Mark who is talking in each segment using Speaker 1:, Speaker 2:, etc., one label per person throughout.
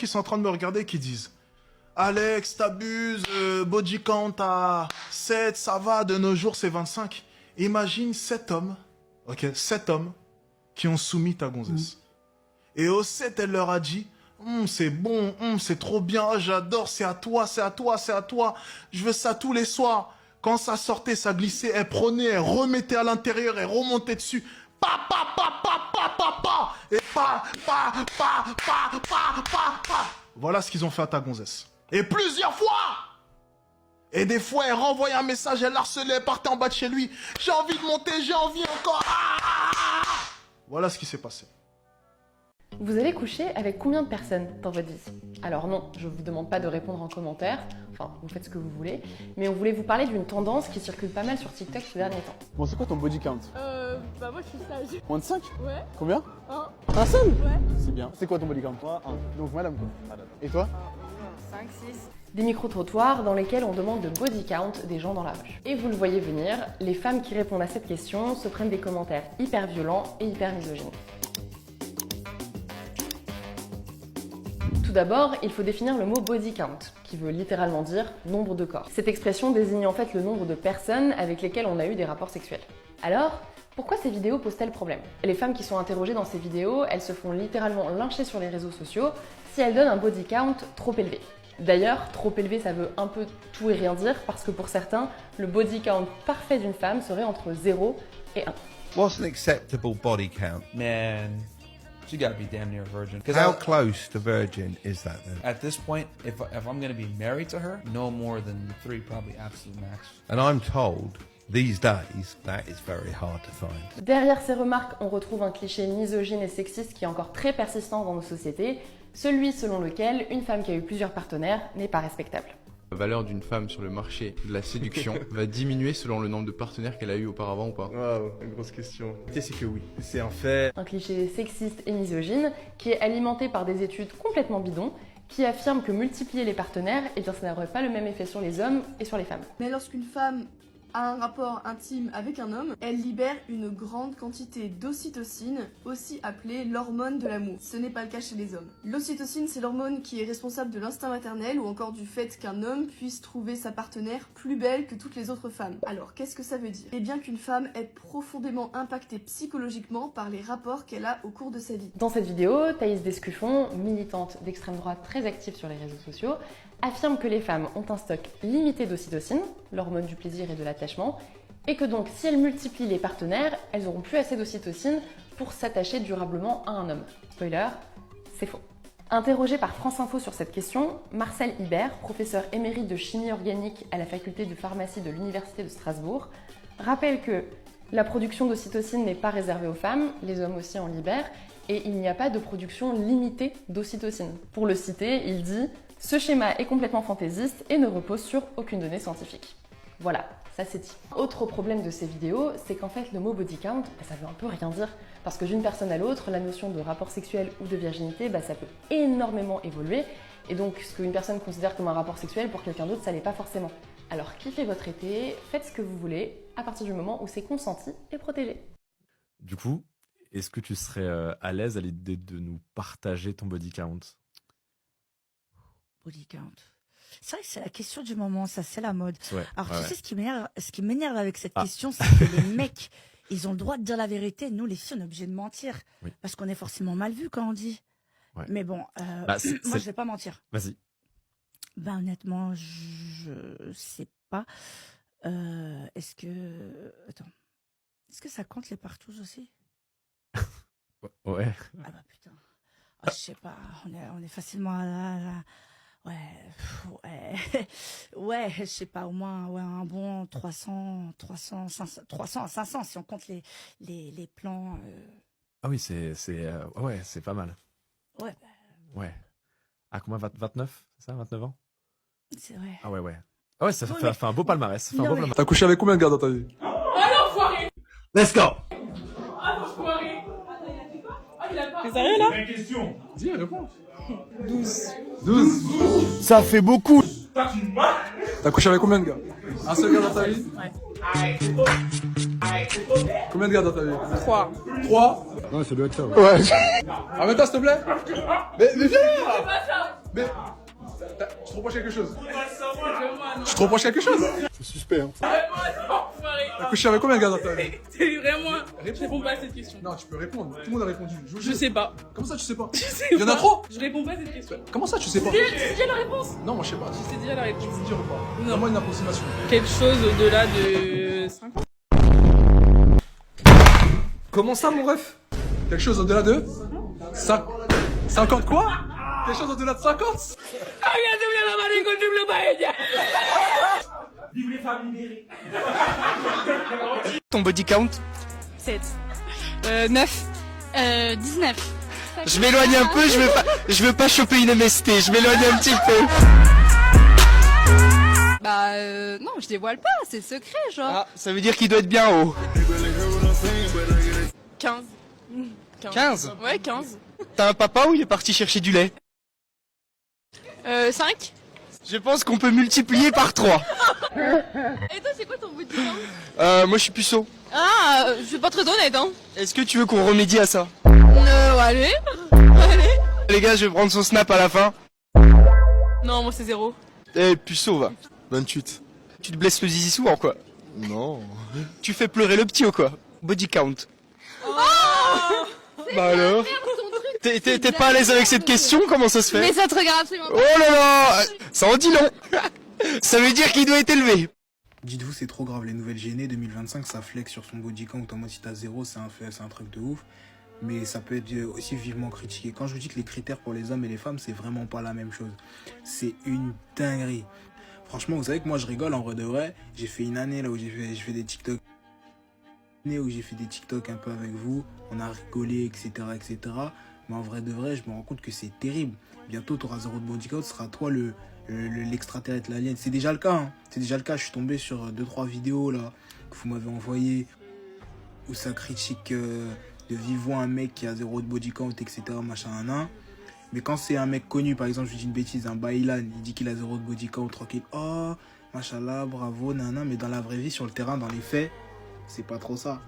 Speaker 1: qui sont en train de me regarder et qui disent Alex, t'abuses, body count à 7, ça va, de nos jours c'est 25. Imagine 7 hommes, ok, 7 hommes qui ont soumis ta gonzesse. Et au 7, elle leur a dit c'est bon, c'est trop bien, oh, j'adore, c'est à toi, c'est à toi, c'est à toi. Je veux ça tous les soirs. Quand ça sortait, ça glissait, elle prenait, elle remettait à l'intérieur, elle remontait dessus. Pa, pa, pa, pa, pa, pa, pa. Et pa, pa, pa, pa, pa, pa, pa. Voilà ce qu'ils ont fait à ta gonzesse. Et plusieurs fois. Et des fois, elle renvoyait un message, elle harcelait, elle partait en bas de chez lui. J'ai envie de monter, j'ai envie encore. Voilà ce qui s'est passé.
Speaker 2: Vous allez coucher avec combien de personnes dans votre vie? Alors non, je ne vous demande pas de répondre en commentaire, enfin vous faites ce que vous voulez, mais on voulait vous parler d'une tendance qui circule pas mal sur TikTok ces derniers temps.
Speaker 3: Bon, c'est quoi ton body count?
Speaker 4: Bah moi je suis sage.
Speaker 3: Moins de 5?
Speaker 4: Ouais.
Speaker 3: Combien?
Speaker 4: 1.
Speaker 3: Un seul?
Speaker 4: Ouais.
Speaker 3: C'est bien. C'est quoi ton body count?
Speaker 5: Moi, 1.
Speaker 3: Donc madame quoi? Et toi?
Speaker 4: 5, 6.
Speaker 2: Des micro-trottoirs dans lesquels on demande de body count des gens dans la rue. Et vous le voyez venir, les femmes qui répondent à cette question se prennent des commentaires hyper violents et hyper misogynes. Tout d'abord, il faut définir le mot body count, qui veut littéralement dire nombre de corps. Cette expression désigne en fait le nombre de personnes avec lesquelles on a eu des rapports sexuels. Alors, pourquoi ces vidéos posent-elles problème? Les femmes qui sont interrogées dans ces vidéos, elles se font littéralement lyncher sur les réseaux sociaux si elles donnent un body count trop élevé. D'ailleurs, trop élevé, ça veut un peu tout et rien dire, parce que pour certains, le body count parfait d'une femme serait entre 0 et 1.
Speaker 6: What's an acceptable body count?
Speaker 7: Man, she gotta be damn near a virgin.
Speaker 6: How close to virgin is that then?
Speaker 7: At this point, if I'm gonna be married to her, no more than 3, probably absolute max.
Speaker 6: And I'm told these days that is very hard to find.
Speaker 2: Derrière ces remarques, on retrouve un cliché misogyne et sexiste qui est encore très persistant dans nos sociétés, celui selon lequel une femme qui a eu plusieurs partenaires n'est pas respectable.
Speaker 8: La valeur d'une femme sur le marché de la séduction va diminuer selon le nombre de partenaires qu'elle a eu auparavant ou pas?
Speaker 5: Waouh, une grosse question. C'est que oui, c'est un fait.
Speaker 2: Un cliché sexiste et misogyne qui est alimenté par des études complètement bidons qui affirment que multiplier les partenaires, eh bien, ça n'aurait pas le même effet sur les hommes et sur les femmes.
Speaker 4: Mais lorsqu'une femme a un rapport intime avec un homme, elle libère une grande quantité d'ocytocine, aussi appelée l'hormone de l'amour. Ce n'est pas le cas chez les hommes. L'ocytocine, c'est l'hormone qui est responsable de l'instinct maternel ou encore du fait qu'un homme puisse trouver sa partenaire plus belle que toutes les autres femmes. Alors, qu'est-ce que ça veut dire? Eh bien qu'une femme est profondément impactée psychologiquement par les rapports qu'elle a au cours de sa vie.
Speaker 2: Dans cette vidéo, Thaïs Descuffon, militante d'extrême droite très active sur les réseaux sociaux, affirme que les femmes ont un stock limité d'ocytocine, l'hormone du plaisir et de l'attachement, et que donc si elles multiplient les partenaires, elles n'auront plus assez d'ocytocine pour s'attacher durablement à un homme. Spoiler, c'est faux. Interrogé par France Info sur cette question, Marcel Ibert, professeur émérite de chimie organique à la faculté de pharmacie de l'Université de Strasbourg, rappelle que la production d'ocytocine n'est pas réservée aux femmes, les hommes aussi en libèrent, et il n'y a pas de production limitée d'ocytocine. Pour le citer, il dit « Ce schéma est complètement fantaisiste et ne repose sur aucune donnée scientifique. » Voilà, ça c'est dit. Autre problème de ces vidéos, c'est qu'en fait le mot body count, ça veut un peu rien dire. Parce que d'une personne à l'autre, la notion de rapport sexuel ou de virginité, ça peut énormément évoluer. Et donc ce qu'une personne considère comme un rapport sexuel, pour quelqu'un d'autre, ça l'est pas forcément. Alors kiffez votre été, faites ce que vous voulez, à partir du moment où c'est consenti et protégé.
Speaker 9: Du coup, est-ce que tu serais à l'aise à l'idée de nous partager ton body count?
Speaker 10: Body count. C'est vrai que c'est la question du moment, ça c'est la mode.
Speaker 9: Ouais,
Speaker 10: Alors
Speaker 9: ouais,
Speaker 10: tu sais ce qui m'énerve avec cette
Speaker 9: Ah.
Speaker 10: question, c'est que les mecs, ils ont le droit de dire la vérité. Nous les filles, on est obligés de mentir.
Speaker 9: Oui.
Speaker 10: Parce qu'on est forcément mal vu quand on dit.
Speaker 9: Ouais.
Speaker 10: Mais bon,
Speaker 9: Bah,
Speaker 10: moi je vais pas mentir.
Speaker 9: Vas-y.
Speaker 10: Ben honnêtement, je sais pas. Est-ce que ça compte les partous aussi?
Speaker 9: Ouais.
Speaker 10: Ah bah putain. Ah, je sais pas, on est facilement ouais, je sais pas, au moins un bon 300 à 500 si on compte les plans.
Speaker 9: Ah oui, c'est pas mal.
Speaker 10: Ouais,
Speaker 9: Ouais. Ah, combien? 29? C'est ça, 29 ans?
Speaker 10: c'est vrai.
Speaker 9: Ah ouais. Ah ouais, ça
Speaker 10: Ouais,
Speaker 9: fait un beau palmarès. Ça fait un
Speaker 10: Non,
Speaker 9: beau
Speaker 10: mais-
Speaker 9: palmarès.
Speaker 3: T'as couché avec combien de gars dans ta vie?
Speaker 5: Let's go.
Speaker 4: T'es sérieux là?
Speaker 3: Dis, réponds.
Speaker 5: 12. Ça fait beaucoup.
Speaker 3: T'as couché avec combien de gars? Un seul gars dans ta vie?
Speaker 4: Ouais.
Speaker 3: Combien de gars dans ta vie?
Speaker 4: 3.
Speaker 3: 3?
Speaker 5: Ouais, ça doit être ça.
Speaker 3: Ouais. Ah, mais toi, s'il te plaît. Mais viens!
Speaker 4: C'est pas ça!
Speaker 3: Mais tu te reproches quelque chose? Tu te reproches quelque chose?
Speaker 1: C'est suspect, hein.
Speaker 3: T'as couché avec combien de gars dans ta vie?
Speaker 11: C'est vraiment. Je réponds pas à cette question.
Speaker 3: Non, tu peux répondre. Tout le monde a répondu.
Speaker 11: Je sais pas.
Speaker 3: Comment ça, tu sais pas?
Speaker 11: Je sais
Speaker 3: Il y en a
Speaker 11: pas.
Speaker 3: trop?
Speaker 11: Je réponds pas à cette question.
Speaker 3: Comment ça, tu sais pas?
Speaker 11: C'est déjà la réponse.
Speaker 3: Non, moi je sais pas.
Speaker 11: C'est déjà la réponse.
Speaker 3: Tu peux dire ou pas?
Speaker 11: Non.
Speaker 3: Donne-moi une approximation.
Speaker 11: Quelque chose au-delà de 50.
Speaker 3: Comment ça, mon ref? Quelque chose au-delà de 50 quoi? Quelque chose au-delà de 50?
Speaker 5: Ton body count?
Speaker 11: 7. 9. 19.
Speaker 5: Je m'éloigne un peu, je veux pas choper une MST, je m'éloigne un petit peu.
Speaker 11: Non, je dévoile pas, c'est secret, genre.
Speaker 5: Ah, ça veut dire qu'il doit être bien haut.
Speaker 11: 15.
Speaker 5: 15?
Speaker 11: Ouais, 15.
Speaker 5: T'as un papa ou il est parti chercher du lait?
Speaker 11: 5.
Speaker 5: Je pense qu'on peut multiplier par 3.
Speaker 11: Et toi, c'est quoi ton bout de temps?
Speaker 5: Moi je suis puceau.
Speaker 11: Ah, je suis pas très honnête, hein.
Speaker 5: Est-ce que tu veux qu'on remédie à ça?
Speaker 11: Allez. Allez.
Speaker 5: Les gars, je vais prendre son snap à la fin.
Speaker 11: Non, moi c'est 0.
Speaker 5: Eh, puceau va.
Speaker 1: 28.
Speaker 5: Tu te blesses le zizi souvent quoi?
Speaker 1: Non.
Speaker 5: Tu fais pleurer le petit ou quoi? Body count. Bah alors? T'es pas à l'aise avec cette question? Comment ça se fait?
Speaker 11: Mais ça te regarde absolument pas.
Speaker 5: Oh là là! Ça en dit long! Ça veut dire qu'il doit être élevé.
Speaker 12: Dites-vous, c'est trop grave, les nouvelles gênées 2025, ça flex sur son body count. En mode, si t'as 0, c'est un truc de ouf. Mais ça peut être aussi vivement critiqué. Quand je vous dis que les critères pour les hommes et les femmes, c'est vraiment pas la même chose. C'est une dinguerie. Franchement, vous savez que moi, je rigole en vrai de vrai. J'ai fait une année là où je fais des TikTok. Où j'ai fait des TikTok un peu avec vous. On a rigolé, etc., etc. Mais en vrai de vrai, je me rends compte que c'est terrible. Bientôt, tu auras 0 de body count, ce sera toi l'extraterrestre, l'alien. C'est déjà le cas, hein. C'est déjà le cas. Je suis tombé sur 2-3 vidéos là que vous m'avez envoyées où ça critique de vive voix un mec qui a 0 de body count, etc. Machin, nan. Mais quand c'est un mec connu, par exemple, je dis une bêtise, un Bailan, il dit qu'il a 0 de body count, tranquille. Oh, machallah, bravo, nan. Mais dans la vraie vie, sur le terrain, dans les faits, c'est pas trop ça.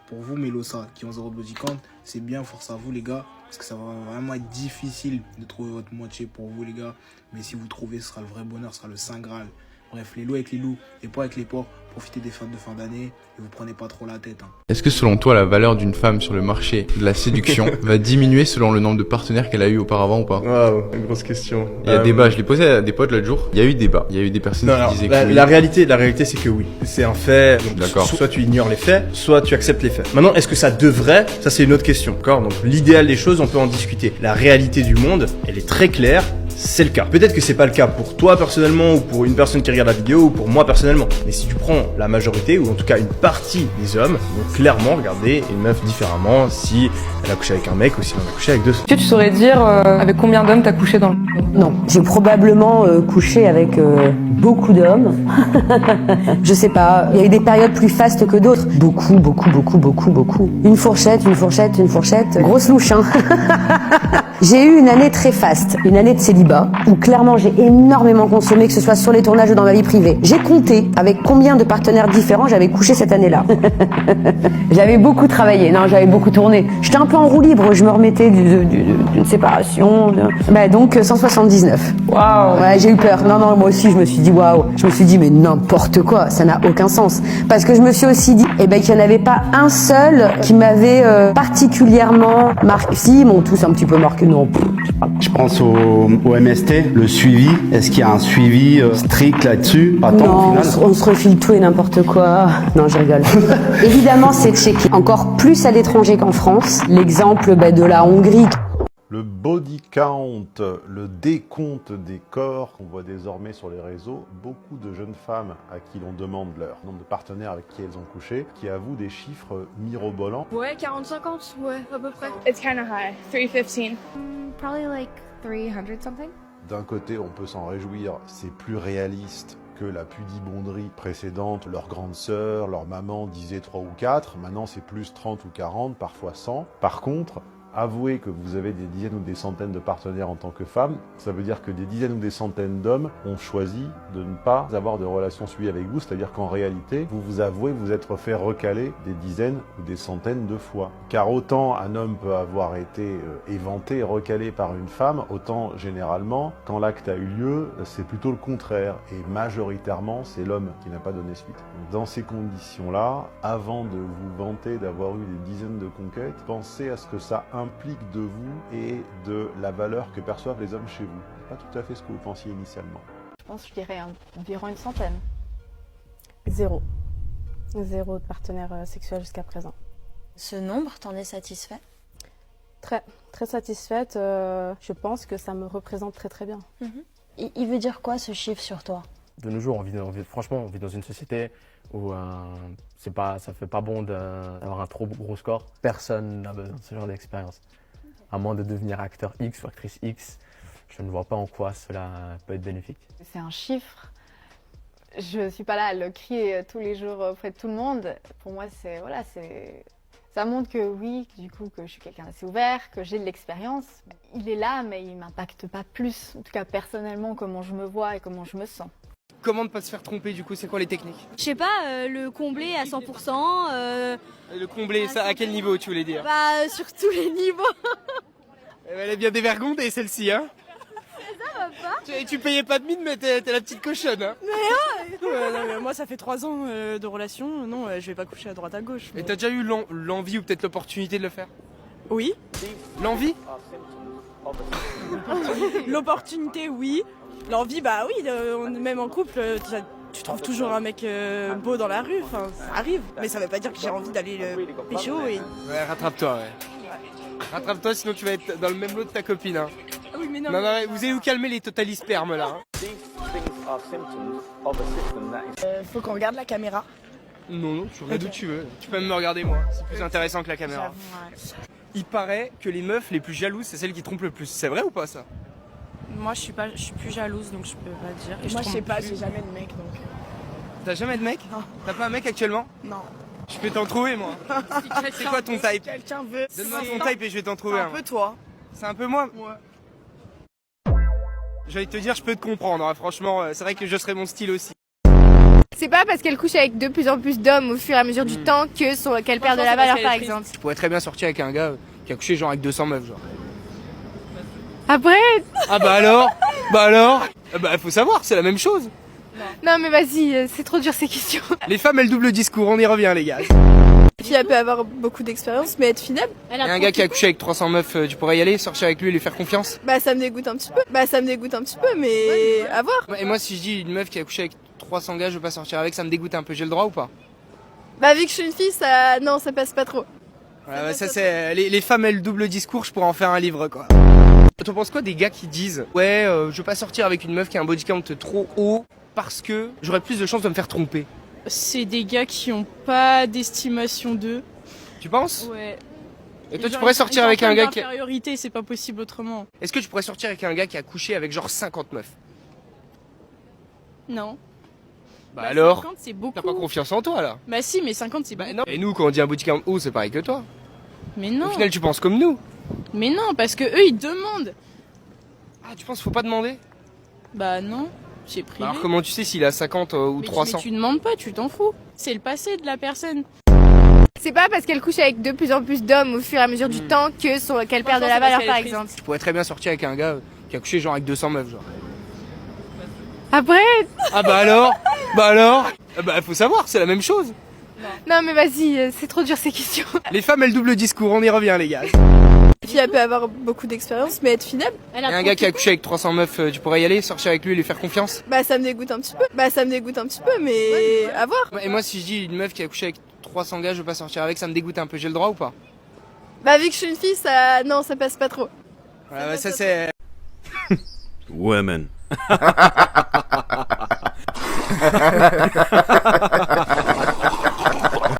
Speaker 12: Pour vous, Mélosa, qui ont 0 de body count, c'est bien, force à vous, les gars. Parce que ça va vraiment être difficile de trouver votre moitié pour vous, les gars. Mais si vous trouvez, ce sera le vrai bonheur, ce sera le Saint Graal. Bref, les loups avec les loups, les porcs avec les porcs, profitez des fêtes de fin d'année et vous prenez pas trop la tête. Hein.
Speaker 8: Est-ce que selon toi, la valeur d'une femme sur le marché de la séduction va diminuer selon le nombre de partenaires qu'elle a eu auparavant ou pas?
Speaker 5: Waouh, une grosse question.
Speaker 8: Il y a débat, je l'ai posé à des potes l'autre jour. Il y a eu débat. Il y a eu des personnes qui disaient que oui.
Speaker 5: La réalité c'est que oui. C'est un fait.
Speaker 8: D'accord.
Speaker 5: Soit tu ignores les faits, soit tu acceptes les faits. Maintenant, est-ce que ça devrait? Ça, c'est une autre question. D'accord? Donc, l'idéal des choses, on peut en discuter. La réalité du monde, elle est très claire. C'est le cas. Peut-être que c'est pas le cas pour toi personnellement ou pour une personne qui regarde la vidéo ou pour moi personnellement. Mais si tu prends la majorité ou en tout cas une partie des hommes, vont clairement regarder une meuf différemment si elle a couché avec un mec ou si elle en a couché avec deux.
Speaker 13: Est-ce que tu saurais dire avec combien d'hommes t'as couché dans le...
Speaker 14: Non, j'ai probablement couché avec beaucoup d'hommes. Je sais pas, il y a eu des périodes plus fastes que d'autres. Beaucoup. Une fourchette. Grosse louche, hein. J'ai eu une année très faste, une année de célibat, où clairement j'ai énormément consommé, que ce soit sur les tournages ou dans ma vie privée. J'ai compté avec combien de partenaires différents j'avais couché cette année-là. J'avais beaucoup travaillé, j'avais beaucoup tourné. J'étais un peu en roue libre, je me remettais d'une séparation. Donc 179.
Speaker 13: Waouh.
Speaker 14: Ouais, j'ai eu peur. Non, moi aussi je me suis dit waouh. Je me suis dit mais n'importe quoi, ça n'a aucun sens. Parce que je me suis aussi dit qu'il n'y en avait pas un seul qui m'avait particulièrement marqué. Si, ils m'ont tous un petit peu marqué. Non.
Speaker 15: Je pense au MST, le suivi. Est-ce qu'il y a un suivi strict là-dessus?
Speaker 14: Non, on se refile tout et n'importe quoi. Non, je rigole. Évidemment, c'est checké encore plus à l'étranger qu'en France. L'exemple de la Hongrie.
Speaker 16: Le body count, le décompte des corps qu'on voit désormais sur les réseaux, beaucoup de jeunes femmes à qui l'on demande leur nombre de partenaires avec qui elles ont couché, qui avouent des chiffres mirobolants.
Speaker 4: Ouais, 40-50, ouais, à peu près.
Speaker 11: It's kind of high. 315.
Speaker 17: Probably like 300 something.
Speaker 16: D'un côté, on peut s'en réjouir, c'est plus réaliste que la pudibonderie précédente. Leur grande sœur, leur maman disaient 3 ou 4, maintenant c'est plus 30 ou 40, parfois 100. Par contre, avouez que vous avez des dizaines ou des centaines de partenaires en tant que femme, ça veut dire que des dizaines ou des centaines d'hommes ont choisi de ne pas avoir de relation suivie avec vous, c'est-à-dire qu'en réalité, vous vous avouez vous être fait recaler des dizaines ou des centaines de fois. Car autant un homme peut avoir été éventé, recalé par une femme, autant généralement, quand l'acte a eu lieu, c'est plutôt le contraire. Et majoritairement, c'est l'homme qui n'a pas donné suite. Dans ces conditions-là, avant de vous vanter d'avoir eu des dizaines de conquêtes, pensez à ce que ça implique de vous et de la valeur que perçoivent les hommes chez vous. Pas tout à fait ce que vous pensiez initialement.
Speaker 18: Je pense, je dirais environ une centaine.
Speaker 19: 0. 0 de partenaires sexuels jusqu'à présent.
Speaker 20: Ce nombre, t'en es satisfait?
Speaker 19: Très satisfaite. Je pense que ça me représente très bien.
Speaker 20: Il veut dire quoi ce chiffre sur toi?
Speaker 21: De nos jours, franchement, on vit dans une société où ça fait pas bon d'avoir un trop gros score. Personne n'a besoin de ce genre d'expérience. À moins de devenir acteur X ou actrice X, je ne vois pas en quoi cela peut être bénéfique.
Speaker 18: C'est un chiffre. Je ne suis pas là à le crier tous les jours auprès de tout le monde. Pour moi, ça montre que oui, du coup, que je suis quelqu'un d'assez ouvert, que j'ai de l'expérience. Il est là, mais il ne m'impacte pas plus. En tout cas, personnellement, comment je me vois et comment je me sens.
Speaker 22: Comment ne pas se faire tromper du coup? C'est quoi les techniques?
Speaker 11: Je sais pas, le combler à 100%.
Speaker 22: Le combler, ça à quel niveau tu voulais dire?
Speaker 11: Bah sur tous les niveaux.
Speaker 22: Elle est bien dévergondée celle-ci, hein?
Speaker 11: Ça va pas?
Speaker 22: Tu payais pas de mine, mais t'es la petite cochonne, hein?
Speaker 13: Mais moi ça fait 3 ans de relation, non je vais pas coucher à droite à gauche.
Speaker 22: Et t'as déjà eu l'envie ou peut-être l'opportunité de le faire?
Speaker 13: Oui.
Speaker 22: L'envie?
Speaker 13: L'opportunité oui. L'envie, bah oui, même en couple, tu trouves toujours un mec beau dans la rue, enfin, ça arrive. Mais ça veut pas dire que j'ai envie d'aller le pécho et...
Speaker 22: Ouais, rattrape-toi, ouais. Rattrape-toi, sinon tu vas être dans le même lot de ta copine, hein.
Speaker 13: Ah oui, mais non.
Speaker 22: Non, vous allez vous calmer les totalispermes, là.
Speaker 13: Faut qu'on regarde la caméra.
Speaker 22: Non, tu regardes où tu veux. Tu peux même me regarder, moi. C'est plus intéressant que la caméra. Il paraît que les meufs les plus jalouses, c'est celles qui trompent le plus. C'est vrai ou pas, ça?
Speaker 13: Moi je suis plus jalouse donc je peux pas dire. Et
Speaker 19: Moi je sais pas,
Speaker 13: plus.
Speaker 19: j'ai jamais de mec donc.
Speaker 22: T'as jamais de mec?
Speaker 19: Non.
Speaker 22: T'as pas un mec actuellement?
Speaker 19: Non.
Speaker 22: Je peux t'en trouver moi. C'est quoi ton type?
Speaker 19: Quelqu'un veut.
Speaker 22: Donne-moi ton type et je vais t'en trouver
Speaker 19: un peu toi.
Speaker 22: C'est un peu moi?
Speaker 19: Ouais.
Speaker 22: J'allais te dire, je peux te comprendre, hein. Franchement, c'est vrai que je serais mon style aussi.
Speaker 11: C'est pas parce qu'elle couche avec de plus en plus d'hommes au fur et à mesure du temps qu'elle perd de la valeur par exemple.
Speaker 22: Je pourrais très bien sortir avec un gars qui a couché genre avec 200 meufs genre.
Speaker 11: Après.
Speaker 22: Ah bah alors? Bah faut savoir, c'est la même chose.
Speaker 11: Non mais vas-y, c'est trop dur ces questions.
Speaker 22: Les femmes elles doublent le discours, on y revient les gars.
Speaker 19: La fille elle peut avoir beaucoup d'expérience mais être fiable.
Speaker 22: Et un gars qui a couché avec 300 meufs, tu pourrais y aller, sortir avec lui et lui faire confiance?
Speaker 19: Bah ça me dégoûte un petit peu. Mais à voir.
Speaker 22: Et moi si je dis une meuf qui a couché avec 300 gars, je veux pas sortir avec, ça me dégoûte un peu, j'ai le droit ou pas?
Speaker 19: Bah vu que je suis une fille, ça passe pas trop.
Speaker 22: Ouais, ça c'est les femmes elles doublent le discours, je pourrais en faire un livre quoi. T'en penses quoi des gars qui disent ouais je veux pas sortir avec une meuf qui a un body count trop haut parce que j'aurais plus de chances de me faire tromper?
Speaker 13: C'est des gars qui ont pas d'estimation d'eux.
Speaker 22: Tu penses?
Speaker 13: Ouais.
Speaker 22: Et toi tu pourrais sortir avec un gars qui...
Speaker 13: Infériorité, c'est pas possible autrement.
Speaker 22: Est-ce que tu pourrais sortir avec un gars qui a couché avec genre 50 meufs?
Speaker 13: Non.
Speaker 22: Bah alors
Speaker 13: 50 c'est beaucoup.
Speaker 22: T'as pas confiance en toi là?
Speaker 13: Bah si mais 50 c'est beaucoup.
Speaker 22: Non. Et nous quand on dit un body count haut c'est pareil que toi.
Speaker 13: Mais non.
Speaker 22: Au final tu penses comme nous.
Speaker 13: Mais non parce que eux ils demandent.
Speaker 22: Ah tu penses qu'il faut pas demander?
Speaker 13: Bah non, j'ai privé.
Speaker 22: Alors comment tu sais s'il a 50 ou 300?
Speaker 13: Mais tu demandes pas, tu t'en fous. C'est le passé de la personne.
Speaker 11: C'est pas parce qu'elle couche avec de plus en plus d'hommes au fur et à mesure du temps qu'elle perd de la valeur par exemple.
Speaker 22: Je pourrais très bien sortir avec un gars qui a couché genre avec 200 meufs genre.
Speaker 11: Après.
Speaker 22: Ah bah alors Bah faut savoir, c'est la même chose.
Speaker 11: Non mais vas-y, c'est trop dur ces questions.
Speaker 22: Les femmes elles doublent le discours, on y revient les gars.
Speaker 19: La fille elle peut avoir beaucoup d'expérience mais être fiable.
Speaker 22: Et un gars qui a couché avec 300 meufs, tu pourrais y aller, sortir avec lui et lui faire confiance?
Speaker 19: Bah ça me dégoûte un petit peu. Mais à voir.
Speaker 22: Et moi si je dis une meuf qui a couché avec 300 gars, je veux pas sortir avec, ça me dégoûte un peu, j'ai le droit ou pas?
Speaker 19: Bah vu que je suis une fille, ça passe pas trop.
Speaker 22: Voilà, bah, ça c'est...
Speaker 5: Women.